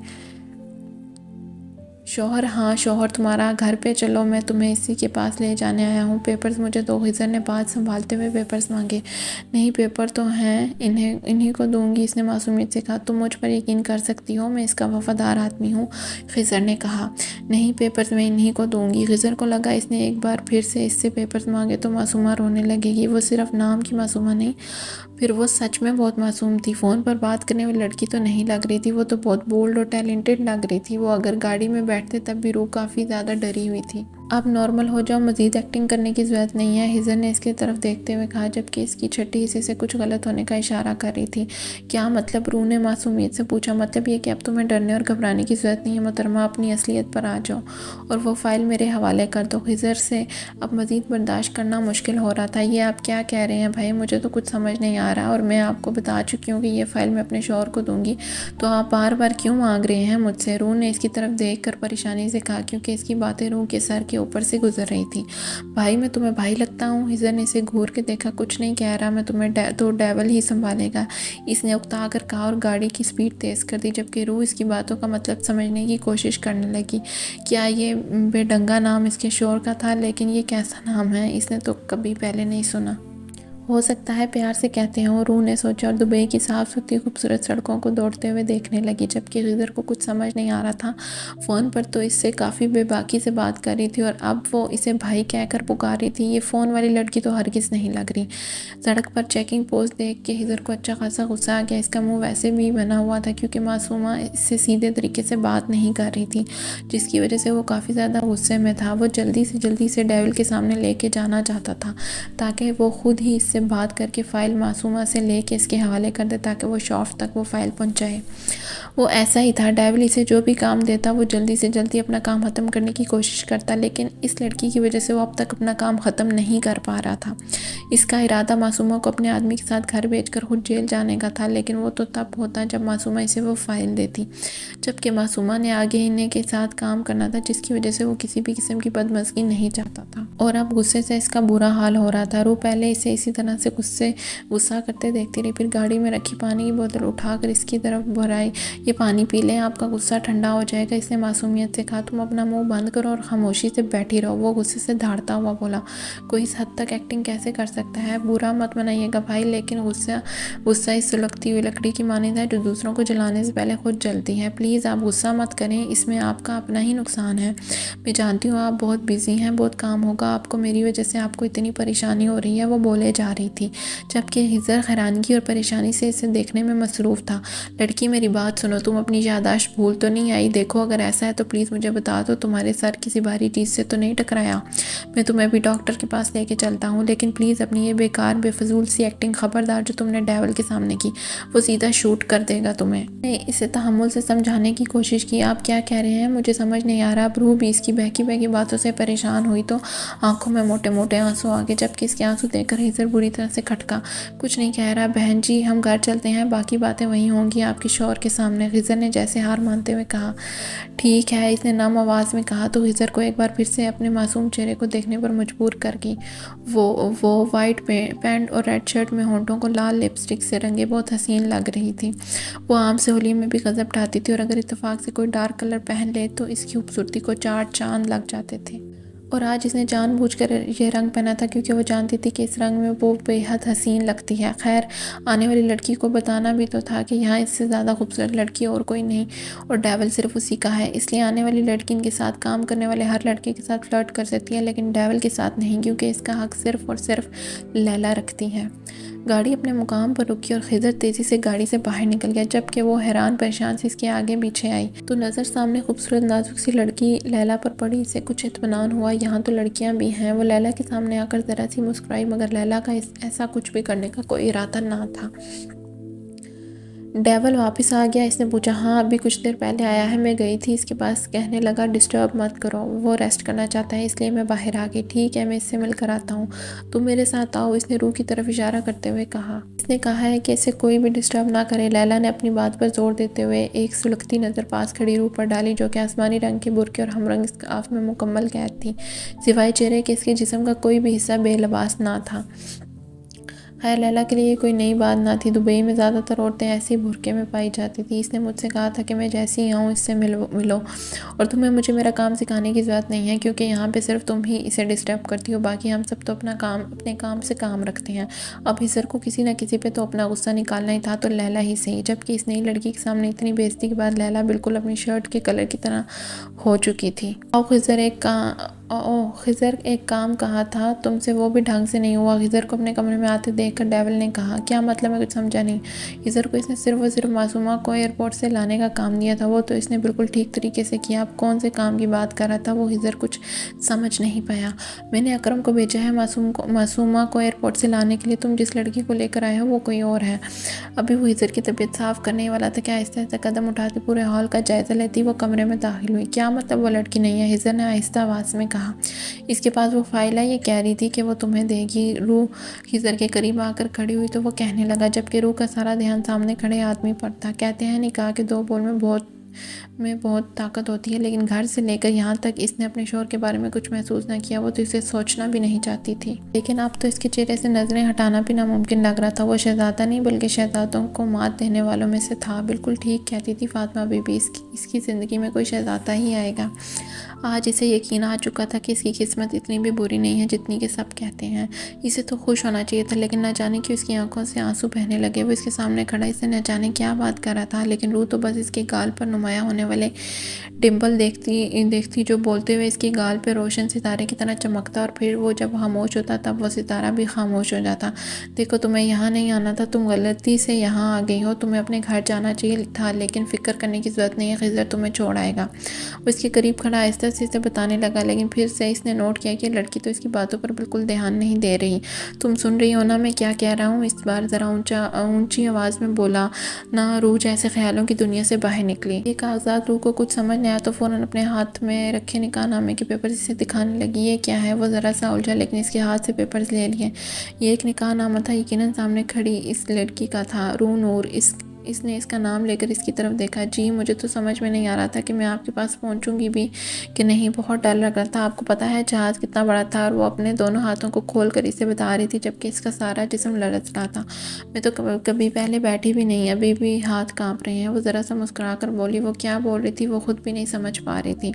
شوہر؟ ہاں شوہر تمہارا، گھر پہ چلو، میں تمہیں اسی کے پاس لے جانے آیا ہوں۔ پیپرز مجھے دو۔ خضر نے بات سنبھالتے ہوئے پیپرز مانگے۔ نہیں، پیپر تو ہیں، انہیں کو دوں گی، اس نے معصومیت سے کہا۔ تم مجھ پر یقین کر سکتی ہو، میں اس کا وفادار آدمی ہوں، خضر نے کہا۔ نہیں، پیپرز میں انہیں کو دوں گی۔ خضر کو لگا اس نے ایک بار پھر سے اس سے پیپرز مانگے تو معصومہ رونے لگے گی۔ وہ صرف نام کی معصومہ نہیں، پھر وہ سچ میں بہت معصوم تھی۔ فون پر بات کرنے والی لڑکی تو نہیں لگ رہی تھی، وہ تو بہت بولڈ اور ٹیلنٹڈ لگ رہی تھی۔ وہ اگر گاڑی میں بیٹھتے تب بھی روح کافی زیادہ ڈری ہوئی تھی۔ آپ نارمل ہو جاؤ، مزید ایکٹنگ کرنے کی ضرورت نہیں ہے، ہزر نے اس کی طرف دیکھتے ہوئے کہا، جبکہ اس کی چھٹی حصے سے کچھ غلط ہونے کا اشارہ کر رہی تھی۔ کیا مطلب؟ روح نے معصومیت سے پوچھا۔ مطلب یہ کہ اب تمہیں ڈرنے اور گھبرانے کی ضرورت نہیں ہے محترمہ، اپنی اصلیت پر آ جاؤ اور وہ فائل میرے حوالے کر دو۔ ہزر سے اب مزید برداشت کرنا مشکل ہو رہا تھا۔ یہ آپ کیا کہہ رہے ہیں بھائی؟ مجھے تو کچھ سمجھ نہیں آ رہا، اور میں آپ کو بتا چکی ہوں کہ یہ فائل میں اپنے شوہر کو دوں گی، تو آپ بار بار کیوں مانگ رہے ہیں مجھ سے؟ روح نے اس کی طرف دیکھ کر پریشانی سے کہا، کیونکہ اس کی باتیں روح کے سر کے اوپر سے گزر رہی تھی۔ بھائی، میں تمہیں بھائی لگتا ہوں؟ ہزر نے اسے گھور کے دیکھا۔ کچھ نہیں کہہ رہا میں تمہیں، تو ڈیول ہی سنبھالے گا، اس نے اکتا کر کہا اور گاڑی کی سپیڈ تیز کر دی، جبکہ روح اس کی باتوں کا مطلب سمجھنے کی کوشش کرنے لگی۔ کیا یہ بے ڈنگا نام اس کے شوہر کا تھا؟ لیکن یہ کیسا نام ہے؟ اس نے تو کبھی پہلے نہیں سنا۔ ہو سکتا ہے پیار سے کہتے ہوں، روح نے سوچا، اور دبئی کی صاف ستھری خوبصورت سڑکوں کو دوڑتے ہوئے دیکھنے لگی، جبکہ ہزر کو کچھ سمجھ نہیں آ رہا تھا۔ فون پر تو اس سے کافی بے باکی سے بات کر رہی تھی، اور اب وہ اسے بھائی کہہ کر پکار رہی تھی۔ یہ فون والی لڑکی تو ہرگز نہیں لگ رہی۔ سڑک پر چیکنگ پوسٹ دیکھ کے ہزر کو اچھا خاصا غصہ آ گیا۔ اس کا منہ ویسے بھی بنا ہوا تھا کیونکہ معصومہ اس سے سیدھے طریقے سے بات نہیں کر رہی تھی، جس کی وجہ سے وہ کافی زیادہ غصے میں تھا۔ وہ جلدی سے ڈیول کے سامنے لے کے جانا چاہتا تھا تاکہ وہ خود ہی اس سے بات کر کے فائل معصومہ سے لے کے اس کے حوالے کر دے، تاکہ وہ شوف تک وہ فائل پہنچائے۔ وہ ایسا ہی تھا، ڈیول اسے جو بھی کام دیتا وہ جلدی سے جلدی اپنا کام ختم کرنے کی کوشش کرتا، لیکن اس لڑکی کی وجہ سے وہ اب تک اپنا کام ختم نہیں کر پا رہا تھا۔ اس کا ارادہ معصومہ کو اپنے آدمی کے ساتھ گھر بھیج کر خود جیل جانے کا تھا، لیکن وہ تو تب ہوتا جب معصومہ اسے وہ فائل دیتی، جبکہ معصومہ نے آگے انہیں کے ساتھ کام کرنا تھا، جس کی وجہ سے وہ کسی بھی قسم کی بدمزگی نہیں چاہتا تھا، اور اب غصے سے اس کا برا حال ہو رہا تھا۔ روح پہلے اسے اسی طرح سے غصہ کرتے دیکھتی رہی، پھر گاڑی میں رکھی پانی کی بوتل اٹھا کر اس کی طرف بڑھائی۔ یہ پانی پی لیں، آپ کا غصہ ٹھنڈا ہو جائے گا، اس نے معصومیت سے کہا۔ تم اپنا منہ بند کرو اور خاموشی سے بیٹھی رہو، وہ غصے سے دھاڑتا ہوا بولا۔ کوئی اس حد تک ایکٹنگ کیسے کر سکتا ہے؟ برا مت منائیے گا بھائی، لیکن غصہ اس سلگتی ہوئی لکڑی کی مانند ہے جو دوسروں کو جلانے سے پہلے خود جلتی ہے۔ پلیز آپ غصہ مت کریں، اس میں آپ کا اپنا ہی نقصان ہے۔ میں جانتی ہوں آپ بہت بزی ہیں، بہت کام ہوگا آپ کو، میری وجہ سے آپ کو اتنی پریشانی ہو رہی ہے، وہ بولے جا رہی تھی، جبکہ ہزر حیرانگی اور پریشانی سے اسے دیکھنے میں مصروف تھا۔ لڑکی میری بات سنو، تم اپنی یادداشت بھول تو نہیں آئی؟ دیکھو اگر ایسا ہے تو پلیز مجھے بتا دو، تمہارے سر کسی بھاری چیز سے تو نہیں ٹکرایا؟ میں تمہیں بھی ڈاکٹر کے پاس لے کے چلتا ہوں، لیکن پلیز اپنی یہ بیکار بے فضول سی ایکٹنگ خبردار جو تم نے ڈیول کے سامنے کی، وہ سیدھا شوٹ کر دے گا تمہیں۔ میں نے اسے تحمل سے سمجھانے کی کوشش کی، آپ کیا کہہ رہے ہیں؟ مجھے سمجھ نہیں آ رہا۔ اب روح بھی اس کی بہکی باتوں سے پریشان ہوئی تو آنکھوں میں موٹے موٹے آنسو آ گئے، جبکہ اس کے آنسو دیکھ کر ہزر بری طرح سے کھٹکا۔ کچھ نہیں کہہ رہا بہن جی، ہم گھر چلتے ہیں، باقی باتیں وہیں ہوں گی آپ کے شوہر کے سامنے، ہزر نے جیسے ہار مانتے ہوئے کہا۔ ٹھیک ہے، اس نے نم آواز میں کہا تو ہزر کو ایک بار پھر سے اپنے معصوم چہرے کو دیکھنے پر مجبور کر گئی۔ وہ وائٹ پینٹ اور ریڈ شرٹ میں ہونٹوں کو لال لپسٹک سے رنگے بہت حسین لگ رہی تھی۔ وہ عام سے ہولی میں بھی غضب ڈھاتی تھی، اور اگر اتفاق سے کوئی ڈارک کلر پہن لے تو اس کی خوبصورتی کو چار چاند لگ جاتے تھے، اور آج اس نے جان بوجھ کر یہ رنگ پہنا تھا کیونکہ وہ جانتی تھی کہ اس رنگ میں وہ بے حد حسین لگتی ہے۔ خیر، آنے والی لڑکی کو بتانا بھی تو تھا کہ یہاں اس سے زیادہ خوبصورت لڑکی اور کوئی نہیں، اور ڈیول صرف اسی کا ہے، اس لیے آنے والی لڑکی ان کے ساتھ کام کرنے والے ہر لڑکے کے ساتھ فلرٹ کر سکتی ہے، لیکن ڈیول کے ساتھ نہیں، کیونکہ اس کا حق صرف اور صرف لیلا رکھتی ہے۔ گاڑی اپنے مقام پر رکی اور خضر تیزی سے گاڑی سے باہر نکل گیا، جبکہ وہ حیران پریشان سے اس کے آگے پیچھے آئی تو نظر سامنے خوبصورت نازک سی لڑکی لیلا پر پڑی۔ اسے کچھ اطمینان ہوا، یہاں تو لڑکیاں بھی ہیں۔ وہ لیلا کے سامنے آ کر ذرا سی مسکرائی، مگر لیلا کا ایسا کچھ بھی کرنے کا کوئی ارادہ نہ تھا۔ ڈیول واپس آ گیا؟ اس نے پوچھا۔ ہاں، ابھی کچھ دیر پہلے آیا ہے، میں گئی تھی اس کے پاس، کہنے لگا ڈسٹرب مت کرو، وہ ریسٹ کرنا چاہتا ہے، اس لیے میں باہر آ گئی۔ ٹھیک ہے، میں اس سے مل کر آتا ہوں، تم میرے ساتھ آؤ، اس نے روح کی طرف اشارہ کرتے ہوئے کہا۔ اس نے کہا ہے کہ اسے کوئی بھی ڈسٹرب نہ کرے۔ لیلا نے اپنی بات پر زور دیتے ہوئے ایک سلگتی نظر پاس کھڑی روح پر ڈالی، جو کہ آسمانی رنگ کے برقعے اور ہم رنگ اسکارف میں مکمل قید تھی، سوائے چہرے کے اس کے جسم کا کوئی بھی حصہ بے لباس نہ تھا۔ خیر، لیلا کے لیے یہ کوئی نئی بات نہ تھی، دبئی میں زیادہ تر عورتیں ایسی برقعے میں پائی جاتی تھی۔ اس نے مجھ سے کہا تھا کہ میں جیسی ہی آؤں اس سے ملو، اور تمہیں مجھے میرا کام سکھانے کی ضرورت نہیں ہے، کیونکہ یہاں پہ صرف تم ہی اسے ڈسٹرب کرتی ہو، باقی ہم سب تو اپنے کام سے کام رکھتے ہیں۔ اب ہزر کو کسی نہ کسی پہ تو اپنا غصہ نکالنا ہی تھا، تو لیلا ہی صحیح، جبکہ اس نئی لڑکی کے سامنے اتنی بے عزتی کے بعد لیلا بالکل اپنی شرٹ کے کلر کی طرح ہو چکی تھی۔ آؤ ہزر، او خضر ایک کام کہا تھا تم سے، وہ بھی ڈھنگ سے نہیں ہوا۔ خضر کو اپنے کمرے میں آتے دیکھ کر ڈیول نے کہا، کیا مطلب ہے؟ کچھ سمجھا نہیں۔ خضر کو اس نے صرف اور صرف معصومہ کو ایئرپورٹ سے لانے کا کام دیا تھا، وہ تو اس نے بالکل ٹھیک طریقے سے کیا۔ اب کون سے کام کی بات کر رہا تھا وہ خضر کچھ سمجھ نہیں پایا۔ میں نے اکرم کو بھیجا ہے معصومہ کو ایئرپورٹ سے لانے کے لیے، تم جس لڑکی کو لے کر آئے ہو وہ کوئی اور ہے۔ ابھی وہ خضر کی طبیعت صاف کرنے والا تھا کہ آہستہ آہستہ قدم اٹھاتی پورے ہال کا جائزہ لیتی وہ کمرے میں داخل ہوئی۔ کیا مطلب وہ لڑکی نہیں ہے؟ خضر نے آہستہ آواز میں کہا۔ اس کے پاس وہ فائل ہے، یہ کہہ رہی تھی کہ وہ تمہیں دے گی۔ روح خضر کے قریب آ کر کھڑی ہوئی تو وہ کہنے لگا، جبکہ روح کا سارا دھیان سامنے کھڑے آدمی پر تھا۔ کہتے ہیں نکاح کے 2 بول میں بہت طاقت ہوتی ہے، لیکن گھر سے لے کر یہاں تک اس نے اپنے شوہر کے بارے میں کچھ محسوس نہ کیا۔ وہ تو اسے سوچنا بھی نہیں چاہتی تھی، لیکن اب تو اس کے چہرے سے نظریں ہٹانا بھی ناممکن لگ رہا تھا۔ وہ شہزادہ نہیں بلکہ شہزادوں کو مات دینے والوں میں سے تھا۔ بالکل ٹھیک کہتی تھی فاطمہ بی بی، اس کی زندگی میں کوئی شہزادہ ہی آئے گا۔ آج اسے یقین آ چکا تھا کہ اس کی قسمت اتنی بھی بری نہیں ہے جتنی کہ سب کہتے ہیں۔ اسے تو خوش ہونا چاہیے تھا، لیکن نہ جانے کہ اس کی آنکھوں سے آنسو بہنے لگے۔ وہ اس کے سامنے کھڑا اسے نہ جانے کیا بات کر رہا تھا، لیکن روح تو بس اس کے گال پر نمایاں ہونے والے ڈمپل دیکھتی جو بولتے ہوئے اس کے گال پہ روشن ستارے کی طرح چمکتا، اور پھر وہ جب خاموش ہوتا تب وہ ستارہ بھی خاموش ہو جاتا۔ دیکھو تمہیں یہاں نہیں آنا تھا، تم غلطی سے یہاں آ گئی ہو، تمہیں اپنے گھر جانا چاہیے تھا، لیکن فکر کرنے کی ضرورت نہیں ہے، خضر تمہیں چھوڑ آئے گا۔ وہ اس کے قریب کھڑا آہستہ سے اسے بتانے لگا، لیکن پھر سے اس نے نوٹ کیا کہ لڑکی تو اس کی باتوں پر بالکل دھیان نہیں دے رہی۔ تم سن رہی ہو نا میں کیا کہہ رہا ہوں؟ اس بار ذرا اونچی آواز میں بولا نا۔ روح جیسے خیالوں کی دنیا سے باہر نکلی۔ یہ کاغذات روح کو کچھ سمجھ نہیں آیا تو فوراً اپنے ہاتھ میں رکھے نکاح نامے کے پیپر اسے دکھانے لگی۔ یہ کیا ہے؟ وہ ذرا سا الجھا، لیکن اس کے ہاتھ سے پیپرز لے لیے۔ یہ ایک نکاح نامہ تھا، یقیناً سامنے کھڑی اس لڑکی کا تھا، روح نور۔ اس نے اس کا نام لے کر اس کی طرف دیکھا۔ جی مجھے تو سمجھ میں نہیں آ رہا تھا کہ میں آپ کے پاس پہنچوں گی بھی کہ نہیں، بہت ڈر لگ رہا تھا۔ آپ کو پتہ ہے جہاز کتنا بڑا تھا؟ اور وہ اپنے دونوں ہاتھوں کو کھول کر اسے بتا رہی تھی، جبکہ اس کا سارا جسم لرز رہا تھا۔ میں تو کبھی پہلے بیٹھی بھی نہیں، ابھی بھی ہاتھ کانپ رہے ہیں۔ وہ ذرا سا مسکرا کر بولی۔ وہ کیا بول رہی تھی وہ خود بھی نہیں سمجھ پا رہی تھی۔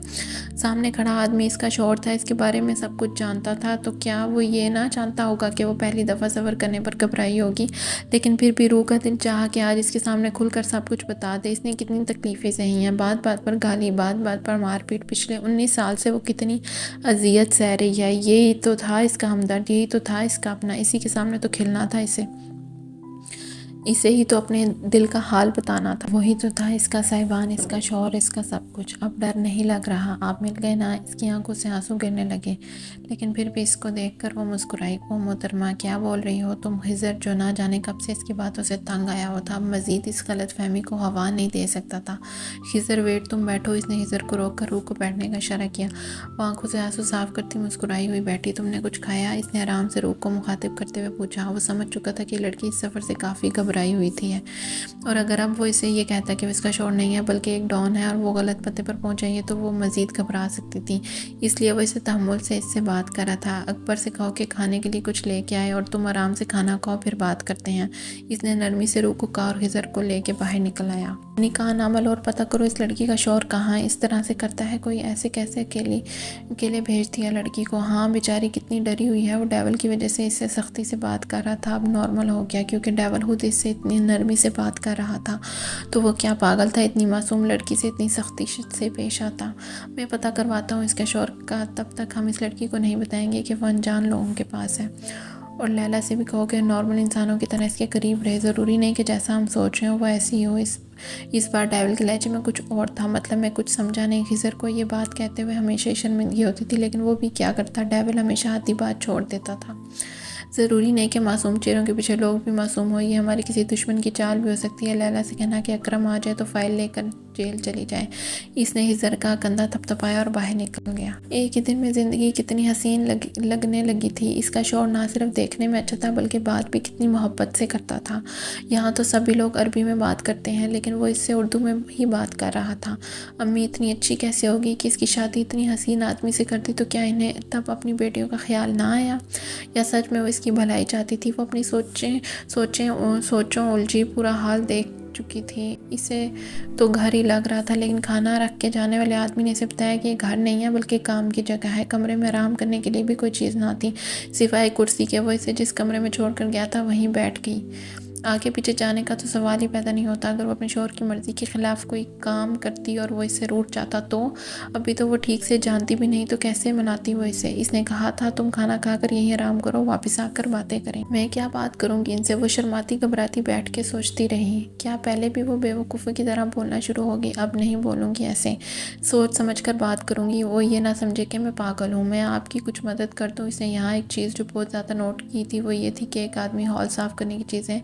سامنے کھڑا آدمی اس کا شوہر تھا، اس کے بارے میں سب کچھ جانتا تھا، تو کیا وہ یہ نہ جانتا ہوگا کہ وہ پہلی دفعہ سفر کرنے پر گھبرائی ہوگی؟ لیکن پھر بھی روح کا دل چاہا کہ آج اس کے سامنے کھل کر سب کچھ بتا دے۔ اس نے کتنی تکلیفیں سہی ہیں، بات بات پر گالی، بات بات پر مار پیٹ۔ پچھلے 19 سال سے وہ کتنی اذیت سہ رہی ہے۔ یہی تو تھا اس کا ہمدرد، یہی تو تھا اس کا اپنا، اسی کے سامنے تو کھلنا تھا اسے ہی تو اپنے دل کا حال بتانا تھا۔ وہی تو تھا اس کا صاحبان، اس کا شوہر، اس کا سب کچھ۔ اب ڈر نہیں لگ رہا؟ آپ مل گئے نا؟ اس کی آنکھوں سے آنسو گرنے لگے، لیکن پھر بھی اس کو دیکھ کر وہ مسکرائی۔ او محترمہ کیا بول رہی ہو تم؟ خضر جو نہ جانے کب سے اس کی باتوں سے تنگ آیا ہوا تھا، اب مزید اس غلط فہمی کو ہوا نہیں دے سکتا تھا۔ خضر ویٹ تم بیٹھو۔ اس نے خضر کو روک کر روح کو بیٹھنے کا اشارہ کیا۔ وہ آنکھوں سے آنسو صاف کرتی مسکرائی ہوئی بیٹھی۔ تم نے کچھ کھایا؟ اس نے آرام سے روح کو مخاطب کرتے ہوئے پوچھا۔ وہ سمجھ چکا تھا کہ لڑکی اس سفر سے کافی گھبرائی ہوئی تھی، اور اگر اب وہ اسے یہ کہتا کہ وہ اس کا شوہر نہیں ہے بلکہ ایک ڈان ہے اور وہ غلط پتے پر پہنچائی ہے تو وہ مزید گھبرا سکتی تھی، اس لیے وہ اسے تحمل سے اس سے بات کر رہا تھا۔ اکبر سے کہو کہ کھانے کے لیے کچھ لے کے آئے اور تم آرام سے کھانا کھاؤ، پھر بات کرتے ہیں۔ اس نے نرمی سے روح کو کہا اور خضر کو لے کے باہر نکل آیا۔ نکاح نامہ اور پتہ کرو اس لڑکی کا شوہر کہاں ہے؟ اس طرح سے کرتا ہے کوئی؟ ایسے کیسے اکیلے بھیج دیا لڑکی کو؟ ہاں بیچاری کتنی ڈری ہوئی ہے۔ وہ ڈیول کی وجہ سے اس سے سختی سے بات کر رہا تھا، اب نارمل ہو گیا کیونکہ ڈیول خود اس سے اتنی نرمی سے بات کر رہا تھا، تو وہ کیا پاگل تھا اتنی معصوم لڑکی سے اتنی سختی سے پیش آتا؟ میں پتہ کرواتا ہوں اس کے شوہر کا، تب تک ہم اس لڑکی کو نہیں بتائیں گے کہ وہ انجان لوگوں کے پاس ہے۔ اور لیلا سے بھی کہو کہ نارمل انسانوں کی طرح اس کے قریب رہے، ضروری نہیں کہ جیسا ہم سوچ رہے ہوں وہ ایسی ہی ہو۔ اس بار ڈیول کے لہجے میں کچھ اور تھا، مطلب میں کچھ سمجھا نہیں۔ خضر کو یہ بات کہتے ہوئے ہمیشہ شرمندگی ہوتی تھی، لیکن وہ بھی کیا کرتا، ڈیول ہمیشہ آدھی بات چھوڑ دیتا تھا۔ ضروری نہیں کہ معصوم چہروں کے پیچھے لوگ بھی معصوم ہو، یہ ہماری کسی دشمن کی چال بھی ہو سکتی ہے۔ لیلا سے کہنا کہ اکرم آ جائے تو فائل لے کر جیل چلی جائے۔ اس نے خضر کا کندھا تھپتھپایا اور باہر نکل گیا۔ ایک ہی دن میں زندگی کتنی حسین لگنے لگی تھی۔ اس کا شوہر نہ صرف دیکھنے میں اچھا تھا بلکہ بات بھی کتنی محبت سے کرتا تھا۔ یہاں تو سبھی لوگ عربی میں بات کرتے ہیں، لیکن وہ اس سے اردو میں ہی بات کر رہا تھا۔ امی اتنی اچھی کیسے ہوگی کہ اس کی شادی اتنی حسین آدمی سے کرتی، تو کیا انہیں تب اپنی بیٹیوں کا خیال نہ آیا؟ یا سچ میں وہ اس کی بھلائی چاہتی تھی؟ وہ اپنی سوچوں الجھی پورا حال دیکھ چکی تھی۔ اسے تو گھر ہی لگ رہا تھا، لیکن کھانا رکھ کے جانے والے آدمی نے اسے بتایا کہ یہ گھر نہیں ہے بلکہ کام کی جگہ ہے۔ کمرے میں آرام کرنے کے لیے بھی کوئی چیز نہ تھی سوائے کرسی کے۔ وہ اسے جس کمرے میں چھوڑ کر گیا تھا وہیں بیٹھ گئی۔ آگے پیچھے جانے کا تو سوال ہی پیدا نہیں ہوتا۔ اگر وہ اپنے شوہر کی مرضی کے خلاف کوئی کام کرتی اور وہ اس سے روٹھ جاتا تو ابھی تو وہ ٹھیک سے جانتی بھی نہیں، تو کیسے مناتی وہ اسے؟ اس نے کہا تھا تم کھانا کھا کر یہیں آرام کرو، واپس آ کر باتیں کریں۔ میں کیا بات کروں گی ان سے؟ وہ شرماتی گھبراتی بیٹھ کے سوچتی رہی۔ کیا پہلے بھی وہ بے وقوفی کی طرح بولنا شروع ہوگی؟ اب نہیں بولوں گی، ایسے سوچ سمجھ کر بات کروں گی، وہ یہ نہ سمجھے کہ میں پاگل ہوں۔ میں آپ کی کچھ مدد کر دوں؟ اس نے یہاں ایک چیز جو بہت زیادہ نوٹ کی تھی وہ یہ تھی کہ ایک آدمی ہال صاف کرنے کی چیزیں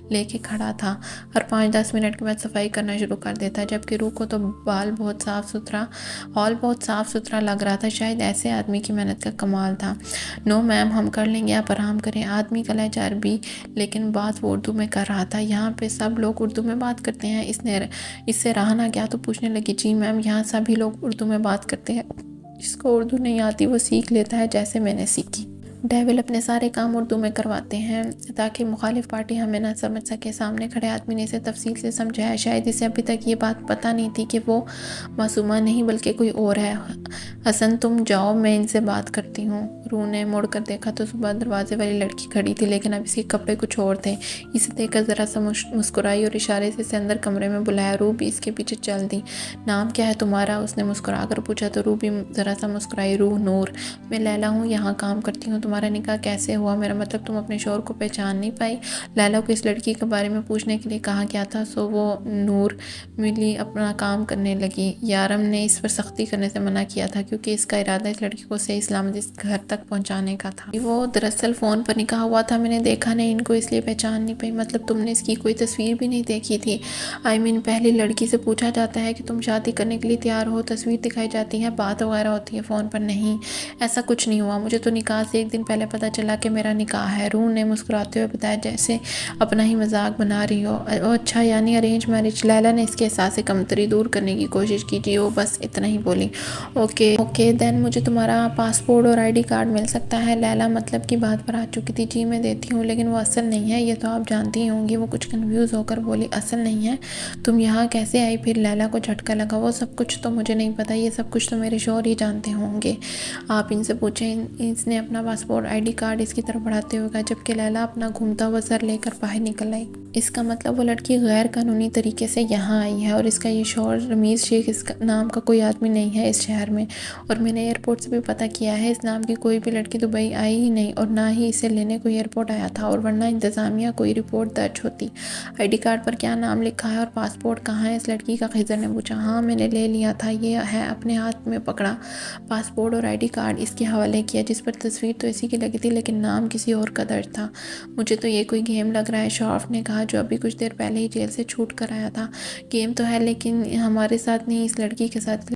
لے کے کھڑا تھا، ہر 5-10 منٹ کے بعد صفائی کرنا شروع کر دیتا، جبکہ روح کو تو ہال بہت صاف ستھرا لگ رہا تھا۔ شاید ایسے آدمی کی محنت کا کمال تھا۔ نو میم، ہم کر لیں گے، آپ آرام کریں۔ آدمی کا لہجہ عربی لیکن بات وہ اردو میں کر رہا تھا۔ یہاں پہ سب لوگ اردو میں بات کرتے ہیں؟ اس سے رہا نہ گیا تو پوچھنے لگی، جی میم، یہاں سبھی لوگ اردو میں بات کرتے ہیں، جس کو اردو نہیں آتی وہ سیکھ لیتا ہے، جیسے میں نے سیکھی۔ ڈیول اپنے سارے کام اردو میں کرواتے ہیں تاکہ مخالف پارٹی ہمیں نہ سمجھ سکے۔ سامنے کھڑے آدمی نے اسے تفصیل سے سمجھایا۔ شاید اسے ابھی تک یہ بات پتہ نہیں تھی کہ وہ معصومہ نہیں بلکہ کوئی اور ہے۔ حسن، تم جاؤ، میں ان سے بات کرتی ہوں۔ روح نے مڑ کر دیکھا تو صبح دروازے والی لڑکی کھڑی تھی، لیکن اب اس کے کپڑے کچھ اور تھے۔ اسے دیکھ کر ذرا سا مسکرائی اور اشارے سے اسے اندر کمرے میں بلایا۔ روح بھی اس کے پیچھے چل دی۔ نام کیا ہے تمہارا؟ اس نے مسکرا کر پوچھا تو روح بھی ذرا سا مسکرائی۔ روح نور، میں لیلا ہوں، یہاں کام کرتی ہوں۔ تمہارا نکاح کیسے ہوا؟ میرا مطلب تم اپنے شوہر کو پہچان نہیں پائی؟ لیلا کو اس لڑکی کے بارے میں پوچھنے کے لیے کہا گیا تھا، سو وہ نور ملی اپنا کام کرنے لگی۔ یارم نے اس پر سختی کرنے سے منع کیا تھا کیونکہ اس کا ارادہ اس لڑکی کو صحیح سلامت اس گھر تک پہنچانے کا تھا۔ وہ دراصل فون پر نکاح ہوا تھا، میں نے دیکھا نہیں ان کو، اس لیے پہچان نہیں پائی۔ مطلب تم نے اس کی کوئی تصویر بھی نہیں دیکھی تھی؟ پہلی لڑکی سے پوچھا جاتا ہے کہ تم شادی کرنے کے لیے تیار ہو، تصویر دکھائی جاتی ہے، بات وغیرہ ہوتی ہے، فون پر نہیں۔ ایسا کچھ نہیں ہوا، مجھے تو نکاح سے ایک دن پہلے پتہ چلا کہ میرا نکاح ہے۔ روح نے مسکراتے ہوئے بتایا، جیسے اپنا ہی مذاق بنا رہی ہو۔ اچھا، یعنی ارینج میرج؟ لیلا نے اس کے احساس کمتری دور کرنے کی کوشش کی۔ جی وہ بس اتنا ہی بولی۔ اوکے دین، مجھے تمہارا پاسپورٹ اور ID کارڈ مل سکتا ہے؟ لیلا مطلب کی بات پر آ چکی تھی۔ جی میں دیتی ہوں، لیکن وہ اصل نہیں ہے، یہ تو آپ جانتی ہی ہوں گی۔ وہ کچھ کنفیوز ہو کر بولی، اصل نہیں ہے؟ تم یہاں کیسے آئی پھر؟ لیلا کو جھٹکا لگا، وہ سب کچھ تو مجھے نہیں پتا، یہ سب کچھ تو میرے شوہر ہی جانتے ہوں گے، آپ ان سے پوچھیں۔ اس نے اپنا پاسپورٹ ID کارڈ اس کی طرف بڑھاتے ہوئے کہا، جبکہ لیلا اپنا گھومتا ہوا سر لے کر باہر نکل آئی۔ اس کا مطلب وہ لڑکی غیر قانونی طریقے سے یہاں آئی ہے، اور اس کا یہ شوہر رمیز شیخ اس نام کا کوئی آدمی نہیں ہے اس شہر میں، اور میں نے ایئرپورٹ سے بھی پتہ کیا ہے، اس نام کی کوئی بھی لڑکی دبئی آئی ہی نہیں، اور نہ ہی اسے لینے کوئی ایئرپورٹ آیا تھا، اور ورنہ انتظامیہ کوئی رپورٹ درج ہوتی۔ ID کارڈ پر کیا نام لکھا ہے اور پاسپورٹ کہاں ہے؟ اس لڑکی کا خضر نے پوچھا۔ ہاں میں نے لے لیا تھا، یہ ہے، اپنے ہاتھ میں پکڑا پاسپورٹ اور ID کارڈ اس کے حوالے کیا، جس پر تصویر تو اسی کی لگی تھی لیکن نام کسی اور کا درج تھا۔ مجھے تو یہ کوئی گیم لگ رہا ہے، شارف نے کہا، جو ابھی کچھ دیر پہلے ہی جیل سے چھوٹ کر آیا تھا۔ گیم تو ہے لیکن ہمارے ساتھ نہیں، اس لڑکی کے ساتھ۔